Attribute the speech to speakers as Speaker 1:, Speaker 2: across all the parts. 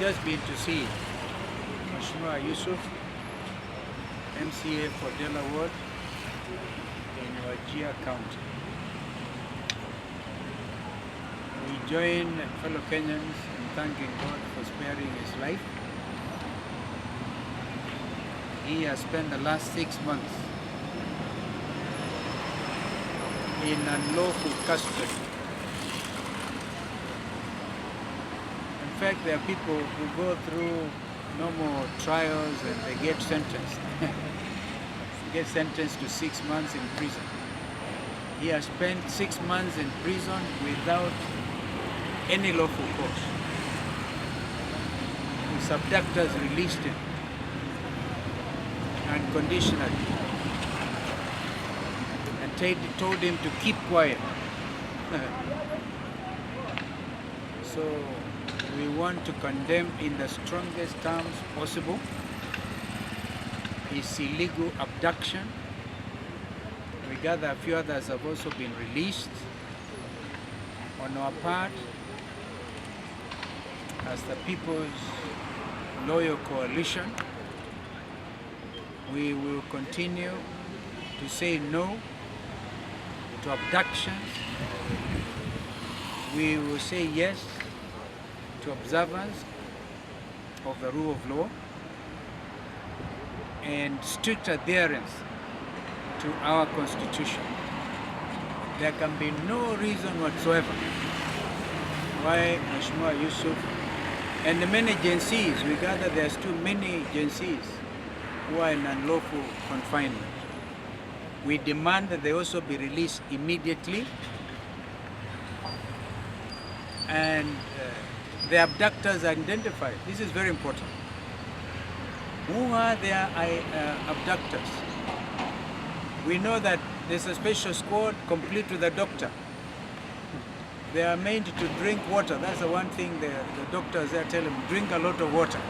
Speaker 1: just been to see Mheshimiwa Yusuf, MCA for Dela Ward in Wajir County. We join fellow Kenyans in thanking God for sparing his life. He has spent the last 6 months in unlawful custody. In fact, there are people who go through normal trials and they get sentenced. Get sentenced to 6 months in prison. He has spent 6 months in prison without any lawful cause. His abductors released him unconditionally and told him to keep quiet. So we want to condemn in the strongest terms possible his illegal abduction. We gather a few others have also been released. On our part, as the People's Loyal Coalition, we will continue to say no to abductions. We will say yes to observance of the rule of law and strict adherence to our Constitution. There can be no reason whatsoever why Mheshimiwa Yusuf and the many agencies, we gather there's too many agencies who are in unlawful confinement. We demand that they also be released immediately, and the abductors are identified. This is very important. Who are their abductors? We know that there's a special squad complete with a doctor. They are meant to drink water. That's the one thing the doctors there tell them, drink a lot of water.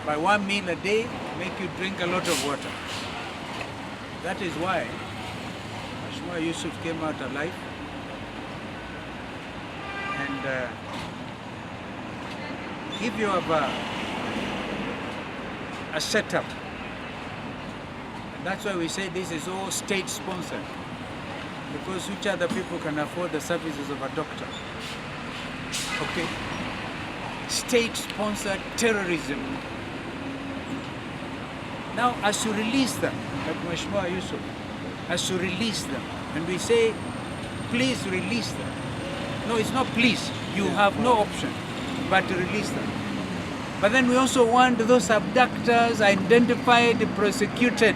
Speaker 1: By 1 meal a day, make you drink a lot of water. That is why Mheshimiwa Yusuf came out alive. And if you have a setup, and that's why we say this is all state-sponsored, because which other people can afford the services of a doctor? Okay? State-sponsored terrorism. Now, as you release them, like Mheshimiwa Yusuf, as you release them, and we say, please release them. No, it's not please. You have no option but to release them. But then we also want those abductors identified, prosecuted.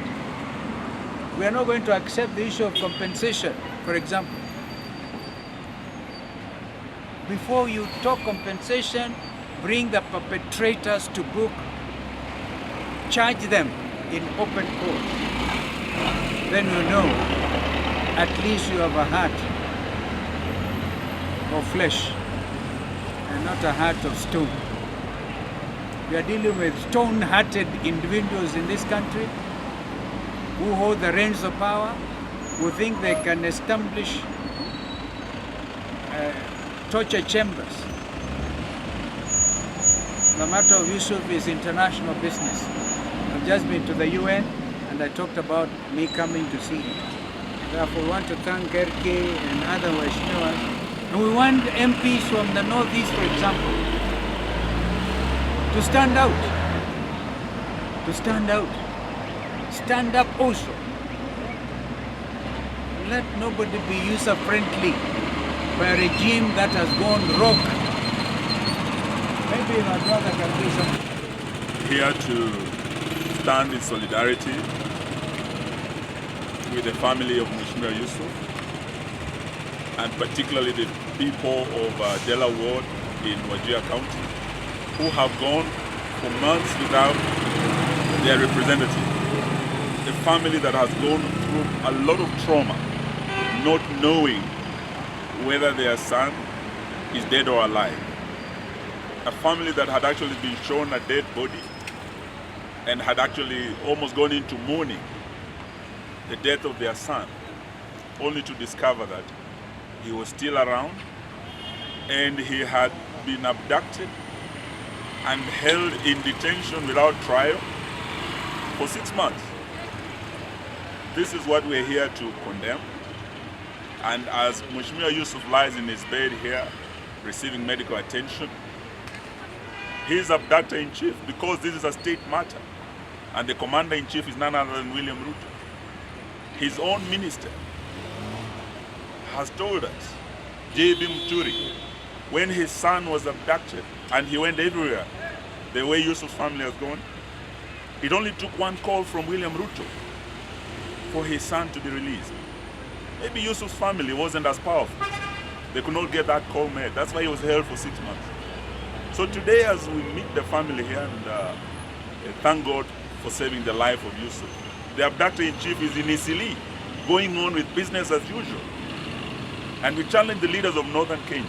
Speaker 1: We are not going to accept the issue of compensation, for example. Before you talk compensation, bring the perpetrators to book, charge them in open court. Then you know at least you have a heart of flesh and not a heart of stone. We are dealing with stone-hearted individuals in this country who hold the reins of power, who think they can establish torture chambers. The matter of Yusuf is international business. I've just been to the UN and I talked about me coming to see him. Therefore, we want to thank RK and other Waishniwas. And we want MPs from the Northeast, for example, to stand out. To stand out. Stand up also. Let nobody be user-friendly by a regime that has gone rogue. Maybe my brother can do something.
Speaker 2: Here to stand in solidarity with the family of Mheshimiwa Yusuf, and particularly the people of Dela Ward in Wajir County, who have gone for months without their representative. A family that has gone through a lot of trauma, not knowing whether their son is dead or alive. A family that had actually been shown a dead body and had actually almost gone into mourning the death of their son, only to discover that he was still around and he had been abducted and held in detention without trial for 6 months. This is what we're here to condemn. And as Mheshimiwa Yusuf lies in his bed here, receiving medical attention, he's abductor-in-chief because this is a state matter. And the commander-in-chief is none other than William Ruto. His own minister has told us, J.B. Muturi, when his son was abducted and he went everywhere, the way Yusuf's family has gone, it only took one call from William Ruto for his son to be released. Maybe Yusuf's family wasn't as powerful. They could not get that call made. That's why he was held for 6 months. So today, as we meet the family here and thank God for saving the life of Yusuf, the abductor-in-chief is in Isili, going on with business as usual. And we challenge the leaders of northern Kenya.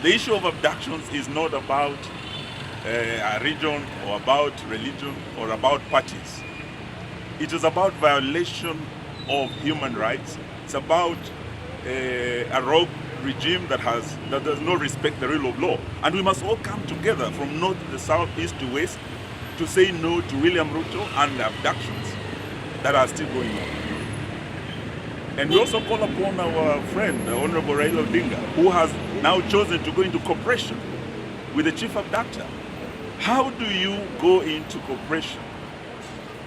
Speaker 2: The issue of abductions is not about a region or about religion or about parties. It is about violation of human rights. It's about a rogue regime that does not respect the rule of law. And we must all come together from north to south, east to west to say no to William Ruto and the abductions that are still going on. And we also call upon our friend, the Honorable Raila Odinga, who has now chosen to go into cooperation with the chief abductor. How do you go into cooperation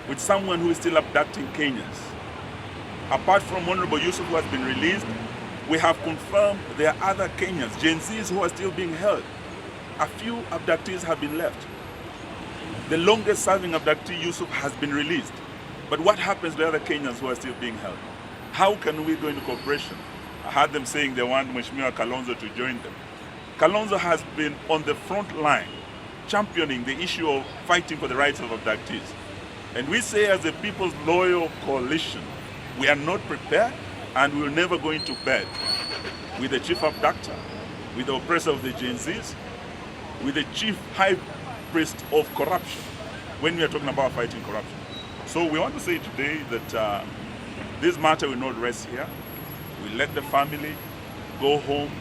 Speaker 2: with someone who is still abducting Kenyans? Apart from Honorable Yusuf, who has been released, we have confirmed there are other Kenyans, Gen Zs, who are still being held. A few abductees have been left. The longest serving abductee, Yusuf, has been released. But what happens to the other Kenyans who are still being held? How can we go into cooperation? I heard them saying they want Mheshimiwa Kalonzo to join them. Kalonzo has been on the front line, championing the issue of fighting for the rights of abductees. And we say as a People's Loyal Coalition, we are not prepared and we will never go into bed with the chief abductor, with the oppressor of the Gen Zs, with the chief high priest of corruption, when we are talking about fighting corruption. So we want to say today that this matter will not rest here. We let the family go home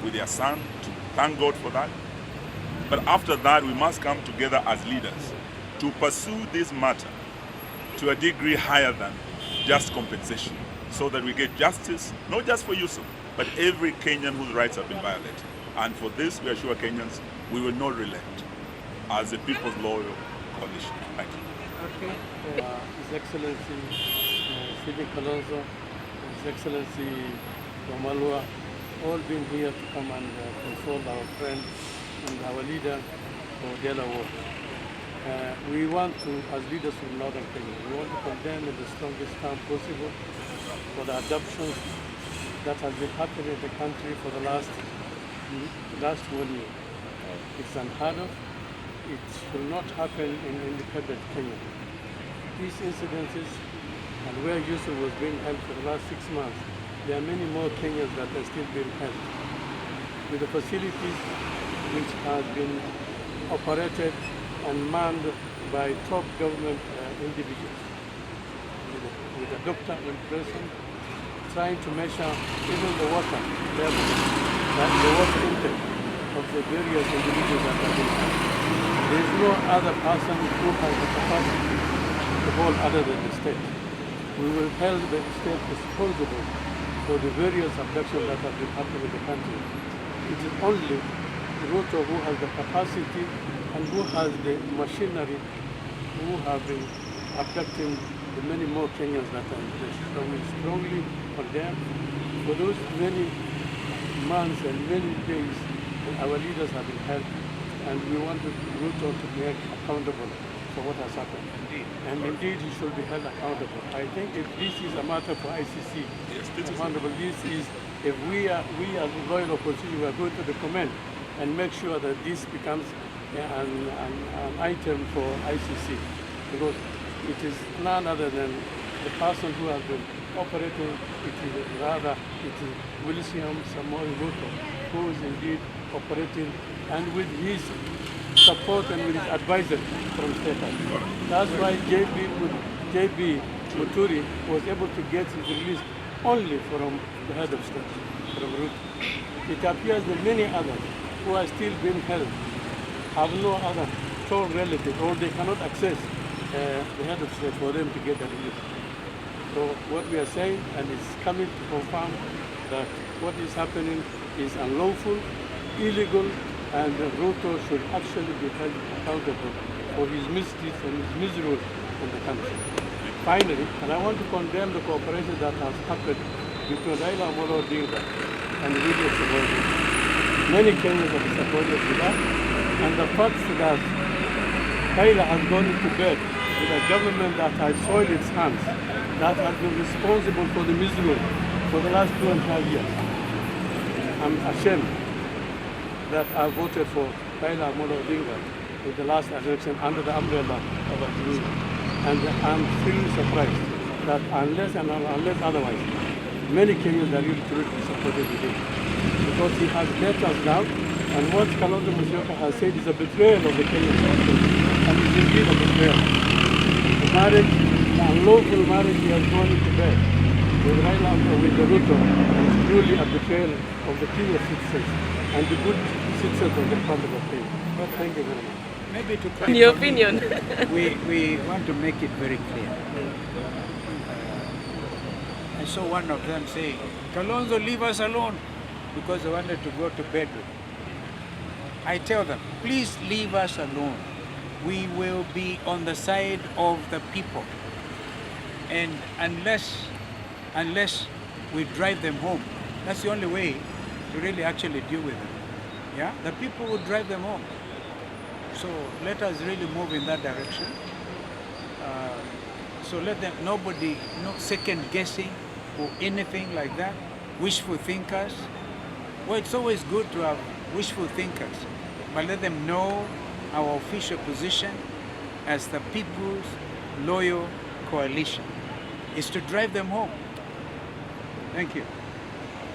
Speaker 2: with their son to thank God for that. But after that, we must come together as leaders to pursue this matter to a degree higher than just compensation, so that we get justice, not just for Yusuf, but every Kenyan whose rights have been violated. And for this, we assure Kenyans, we will not relent as a People's Loyal Coalition. Thank you.
Speaker 3: Okay. His Excellency Sidi Kalonzo, His Excellency Wamalwa, all been here to come and console our friend and our leader for Delaware. We want to, as leaders from Northern Kenya, we want to condemn in the strongest term possible for the adoptions that has been happening in the country for the last 1 year. It's unheard of. It will not happen in independent Kenya. These incidences and where Yusuf was being held for the last 6 months, there are many more Kenyans that are still being held. With the facilities which have been operated and manned by top government individuals, with a doctor in prison, trying to measure even the water level, the water intake of the various individuals that have been held. There is no other person who has the capacity to hold other than the state. We will hold the state responsible for the various abductions that have been happening in the country. It is only Ruto who has the capacity and who has the machinery, who have been abducting the many more Kenyans that are in place. So we strongly condemn for those many months and many days our leaders have been held, and we want Ruto to be held accountable for what has happened.
Speaker 1: Indeed.
Speaker 3: And indeed he should be held accountable. I think if this is a matter for ICC, accountable, this is, if we as a loyal opposition, we are going to recommend and make sure that this becomes an item for ICC, because it is none other than the person who has been operating, it is William Samoei Ruto, who is indeed operating, and with his support and with his advisor from State House. That's why JB Muturi was able to get his release only from the head of state, from Ruto. It appears that many others who are still being held have no other sole relative, or they cannot access the head of state for them to get the relief. So what we are saying, and it's coming to confirm that what is happening is unlawful, illegal, and Ruto should actually be held accountable for his misdeeds and his misrule in the country. Finally, and I want to condemn the cooperation that has happened between Raila Amolo Odinga and William Samoei. Many Kenyans are disappointed with that, and the fact that Raila has gone into bed with a government that has soiled its hands, that has been responsible for the misrule for the last 2.5 years. I'm ashamed that I voted for Raila Amolo Odinga in the last election under the umbrella of Abducted. And I'm really surprised that unless otherwise, many Kenyans are really truly disappointed with him. Because he has left us now, and what Kalonzo Musyoka has said is a betrayal of the Kenyan system, and it's indeed a betrayal. The marriage, the unlawful marriage he has gone into bed with Raila, with the Ruto, is truly a betrayal of the Kenyan citizens and the good citizens of the Republic of Kenya. But thank you very much.
Speaker 1: Maybe to
Speaker 4: In your opinion?
Speaker 1: we want to make it very clear. I saw one of them say, Kalonzo, leave us alone, because they wanted to go to bed with him. I tell them, please leave us alone. We will be on the side of the people. And unless we drive them home, that's the only way to really actually deal with them. Yeah, the people will drive them home. So let us really move in that direction. So let them, nobody, no second guessing or anything like that. Wishful thinkers. Well, it's always good to have wishful thinkers, but let them know our official position as the People's Loyal Coalition is to drive them home. Thank you.